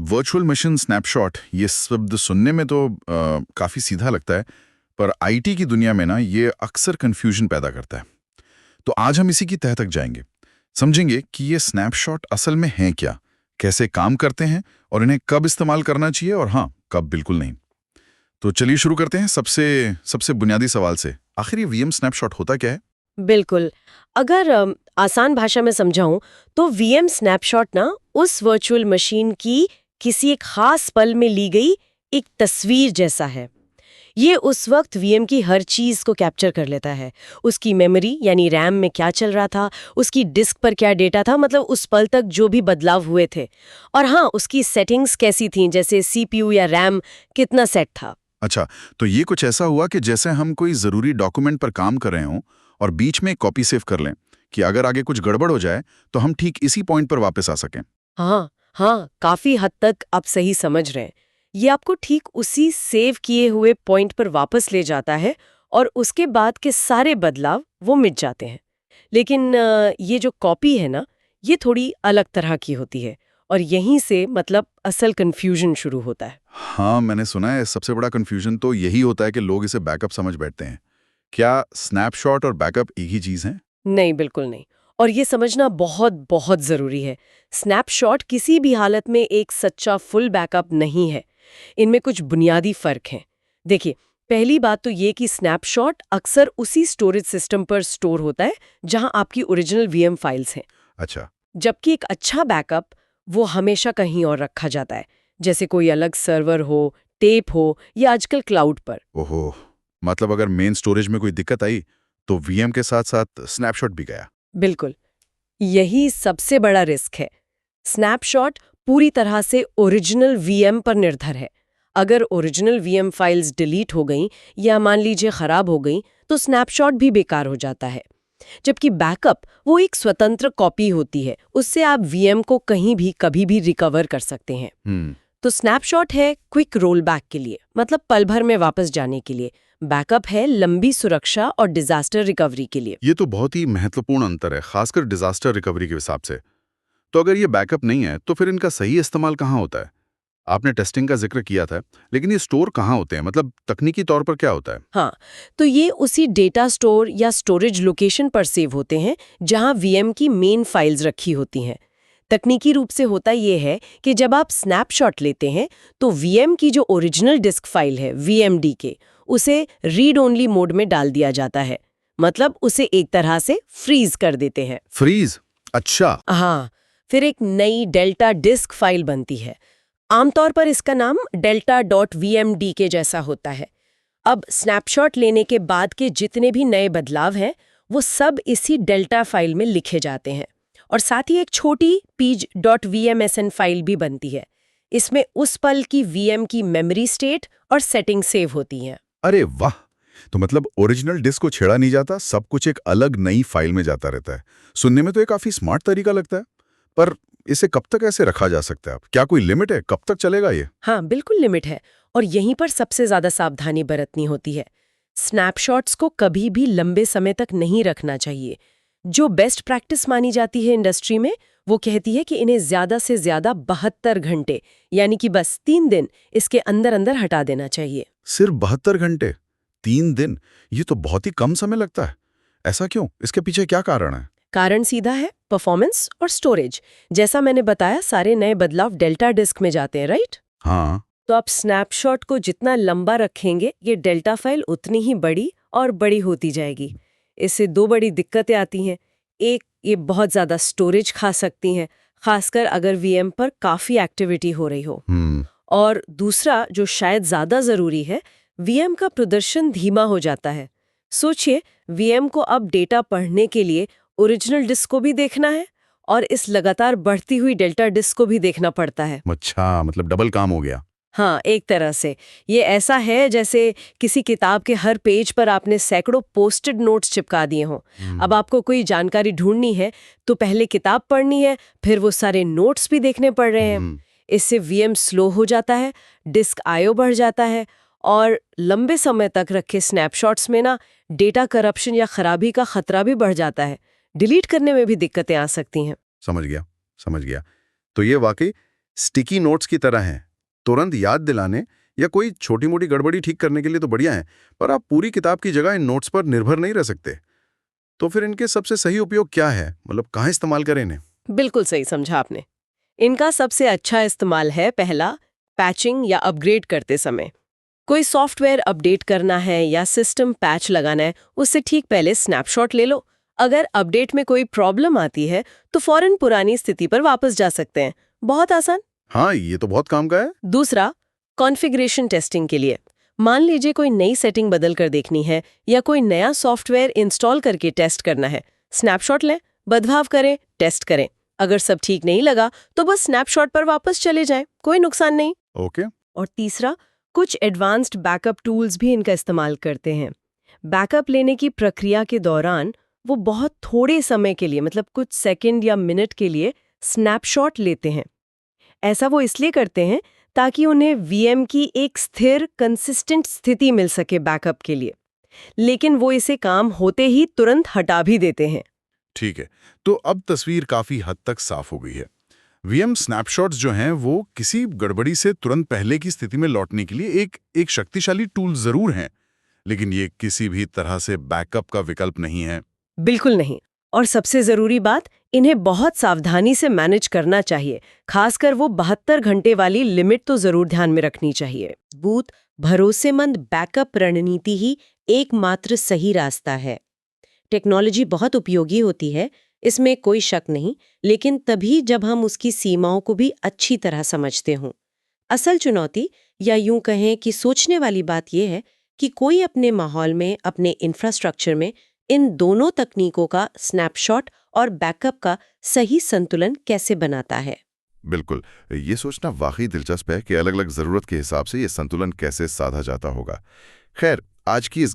Virtual machine snapshot ये शब्द सुनने में तो काफ़ी सीधा लगता है, पर आईटी की दुनिया में ना ये अक्सर कन्फ्यूजन पैदा करता है। तो आज हम इसी की तह तक जाएंगे, समझेंगे कि ये स्नैपशॉट असल में हैं क्या, कैसे काम करते हैं और इन्हें कब इस्तेमाल करना चाहिए और हाँ, कब बिल्कुल नहीं। तो चलिए शुरू करते हैं सबसे सबसे बुनियादी सवाल से। आखिर ये वीएम स्नैपशॉट होता क्या है? बिल्कुल। अगर आसान भाषा में समझाऊं तो वीएम स्नैपशॉट ना उस वर्चुअल मशीन की किसी एक खास पल में ली गई एक तस्वीर जैसा है। ये उस वक्त वीएम की हर चीज को कैप्चर कर लेता है। उसकी मेमोरी यानी रैम में क्या चल रहा था, उसकी डिस्क पर क्या डेटा था, मतलब उस पल तक जो भी बदलाव हुए थे। और हाँ, उसकी सेटिंग्स कैसी थीं, जैसे सीपीयू या रैम कितना सेट था। अच्छा, तो ये कुछ ऐसा हुआ कि जैसे हम कोई ज़रूरी डॉक्यूमेंट पर काम कर रहे हों और बीच में एक कॉपी सेव कर लें कि अगर आगे कुछ गड़बड़ हो जाए तो हम ठीक इसी पॉइंट पर वापस आ सकें। हाँ हाँ, काफी हद तक आप सही समझ रहे हैं। ये आपको ठीक उसी सेव किए हुए पॉइंट पर वापस ले जाता है और उसके बाद के सारे बदलाव वो मिट जाते हैं। लेकिन ये जो कॉपी है ना, ये थोड़ी अलग तरह की होती है और यहीं से मतलब असल कंफ्यूजन शुरू होता है। हाँ, मैंने सुना है सबसे बड़ा कन्फ्यूजन तो यही होता है कि लोग इसे बैकअप समझ बैठते हैं। क्या स्नैपशॉट और बैकअप एक ही चीज़ हैं? नहीं, बिल्कुल नहीं। और ये समझना बहुत बहुत जरूरी है। स्नैपशॉट किसी भी हालत में एक सच्चा फुल बैकअप नहीं है। इनमें कुछ बुनियादी फर्क हैं। देखिए, पहली बात तो ये कि स्नैपशॉट अक्सर उसी स्टोरेज सिस्टम पर स्टोर होता है जहां आपकी ओरिजिनल वीएम फाइल्स हैं। अच्छा। जबकि एक अच्छा बैकअप वो हमेशा कहीं और रखा जाता है, जैसे कोई अलग सर्वर हो, टेप हो या आजकल क्लाउड पर। ओहो, मतलब अगर मेन स्टोरेज में कोई दिक्कत आई तो वीएम के साथ साथ स्नैपशॉट भी गया। बिल्कुल, यही सबसे बड़ा रिस्क है। स्नैपशॉट पूरी तरह से ओरिजिनल वीएम पर निर्भर है। अगर ओरिजिनल वीएम फाइल्स डिलीट हो गईं या मान लीजिए खराब हो गईं, तो स्नैपशॉट भी बेकार हो जाता है। जबकि बैकअप वो एक स्वतंत्र कॉपी होती है, उससे आप वीएम को कहीं भी कभी भी रिकवर कर सकते हैं। तो स्नैपशॉट है क्विक रोल बैक के लिए, मतलब पल भर में वापस जाने के लिए। बैकअप है लंबी सुरक्षा और डिजास्टर रिकवरी के लिए। ये तो बहुत ही महत्वपूर्ण अंतर है, खासकर डिजास्टर रिकवरी के हिसाब से। तो अगर ये बैकअप नहीं है तो फिर इनका सही इस्तेमाल कहाँ होता है? आपने टेस्टिंग का जिक्र किया था, लेकिन ये स्टोर कहाँ होते हैं, मतलब तकनीकी तौर पर क्या होता है? हाँ, तो ये उसी डेटा स्टोर या स्टोरेज लोकेशन पर सेव होते हैं जहां वीएम की मेन फाइल्स रखी होती हैं। तकनीकी रूप से होता ये है कि जब आप स्नैपशॉट लेते हैं तो वीएम की जो ओरिजिनल डिस्क फाइल है वीएमडी उसे रीड ओनली मोड में डाल दिया जाता है। मतलब उसे एक तरह से फ्रीज कर देते हैं। फ्रीज? अच्छा। हाँ, फिर एक नई डेल्टा डिस्क फाइल बनती है। आमतौर पर इसका नाम delta.vmd के जैसा होता है। अब स्नैपशॉट लेने के बाद के जितने भी नए बदलाव हैं, वो सब इसी डेल्टा फाइल में लिखे जाते हैं। और साथ ही एक छोटी page.vmsn फाइल भी बनती है। इसमें उस पल की वीएम की मेमोरी स्टेट और सेटिंग सेव होती हैं। अरे वाह! तो मतलब ओरिजिनल डिस्क को छेड़ा नहीं जाता, सब कुछ एक अलग नई फाइल में जाता रहता है। सुनने में तो ये काफी स्मार्ट तरीका लगता है, पर इसे कब तक ऐसे रखा जा सकता है? अब क्या कोई लिमिट है, कब तक चलेगा ये? हाँ, बिल्कुल लिमिट है। और यहीं पर सबसे ज्यादा सावधानी बरतनी होती है। स्नैपशॉट्स को कभी भी लंबे समय तक नहीं रखना चाहिए। जो बेस्ट प्रैक्टिस मानी जाती है इंडस्ट्री में, वो कहती है कि इन्हें ज्यादा से ज्यादा 72 घंटे यानी कि बस 3 दिन इसके अंदर अंदर हटा देना चाहिए। सिर्फ 72 घंटे? 3 दिन? ये तो बहुत ही कम समय लगता है। ऐसा क्यों? इसके पीछे क्या कारण है? कारण सीधा है, परफॉर्मेंस और स्टोरेज। जैसा मैंने बताया, सारे नए बदलाव डेल्टा डिस्क में जाते हैं, राइट? हाँ। तो आप स्नैपशॉट को जितना लंबा रखेंगे, ये डेल्टा फाइल उतनी ही बड़ी और बड़ी होती जाएगी। इससे दो बड़ी दिक्कतें आती हैं। एक, ये बहुत ज़्यादा स्टोरेज खा सकती हैं, खासकर अगर वीएम पर काफ़ी एक्टिविटी हो रही हो। और दूसरा, जो शायद ज़्यादा ज़रूरी है, वीएम का प्रदर्शन धीमा हो जाता है। सोचिए, वीएम को अब डेटा पढ़ने के लिए ओरिजिनल डिस्क को भी देखना है और इस लगातार बढ़ती हुई डेल्टा डिस्क को भी देखना पड़ता है। अच्छा, मतलब डबल काम हो गया। हाँ, एक तरह से ये ऐसा है जैसे किसी किताब के हर पेज पर आपने सैकड़ों पोस्टेड नोट्स चिपका दिए हों। अब आपको कोई जानकारी ढूंढनी है तो पहले किताब पढ़नी है, फिर वो सारे नोट्स भी देखने पड़ रहे हैं। इससे वीएम स्लो हो जाता है, डिस्क आईओ बढ़ जाता है और लंबे समय तक रखे स्नैपशॉट्स में ना डेटा करप्शन या खराबी का खतरा भी बढ़ जाता है। डिलीट करने में भी दिक्कतें आ सकती हैं। समझ गया, समझ गया। तो ये वाकई स्टिकी नोट्स की तरह हैं। तुरंत याद दिलाने या कोई छोटी-मोटी गड़बड़ी ठीक करने के लिए तो बढ़िया है, पर आप पूरी किताब की जगह इन नोट्स पर निर्भर नहीं रह सकते। तो फिर इनके सबसे सही उपयोग क्या है? मतलब कहाँ इस्तेमाल करें इन्हें? बिल्कुल सही समझा आपने। इनका सबसे अच्छा इस्तेमाल है पहला, पैचिंग या अपग्रेड करते समय। कोई सॉफ्टवेयर अपडेट करना है या सिस्टम पैच लगाना है, उससे ठीक पहले स्नैपशॉट ले लो। अगर अपडेट में कोई प्रॉब्लम आती है तो फौरन पुरानी स्थिति पर वापस जा सकते हैं। बहुत आसान। हाँ, ये तो बहुत काम का है। दूसरा, कॉन्फ़िगरेशन टेस्टिंग के लिए। मान लीजिए कोई नई सेटिंग बदल कर देखनी है या कोई नया सॉफ्टवेयर इंस्टॉल करके टेस्ट करना है। स्नैपशॉट लें, बदलाव करें, टेस्ट करें। अगर सब ठीक नहीं लगा तो बस स्नैपशॉट पर वापस चले जाएं, कोई नुकसान नहीं। ओके। और तीसरा, कुछ एडवांस्ड बैकअप टूल्स भी इनका इस्तेमाल करते हैं। बैकअप लेने की प्रक्रिया के दौरान वो बहुत थोड़े समय के लिए, मतलब कुछ सेकंड या मिनट के लिए स्नैपशॉट लेते हैं। ऐसा वो इसलिए करते हैं ताकि उन्हें वीएम की एक स्थिर, कंसिस्टेंट स्थिति मिल सके बैकअप के लिए। लेकिन वो इसे काम होते ही तुरंत हटा भी देते हैं। ठीक है, तो अब तस्वीर काफी हद तक साफ हो गई है। वीएम स्नैपशॉट्स जो हैं वो किसी गड़बड़ी से तुरंत पहले की स्थिति में लौटने के लिए एक शक्तिशाली टूल जरूर हैं, लेकिन ये किसी भी तरह से बैकअप का विकल्प नहीं है। बिल्कुल नहीं। और सबसे जरूरी बात, इन्हें बहुत सावधानी से मैनेज करना चाहिए। खासकर वो 72 घंटे वाली लिमिट तो जरूर ध्यान में रखनी चाहिए। बूथ भरोसेमंद बैकअप रणनीति ही एकमात्र सही रास्ता है। टेक्नोलॉजी बहुत उपयोगी होती है, इसमें कोई शक नहीं, लेकिन तभी जब हम उसकी सीमाओं को भी अच्छी तरह समझते हों। असल चुनौती, या यूं कहें कि सोचने वाली बात यह है कि कोई अपने माहौल में, अपने इंफ्रास्ट्रक्चर में इन दोनों तकनीकों का, स्नैपशॉट और बैकअप का सही संतुलन कैसे बनाता है। बिल्कुल, ये सोचना वाकई दिलचस्प है कि अलग-अलग जरूरत के हिसाब से ये संतुलन कैसे साधा जाता होगा। खैर, आज की इस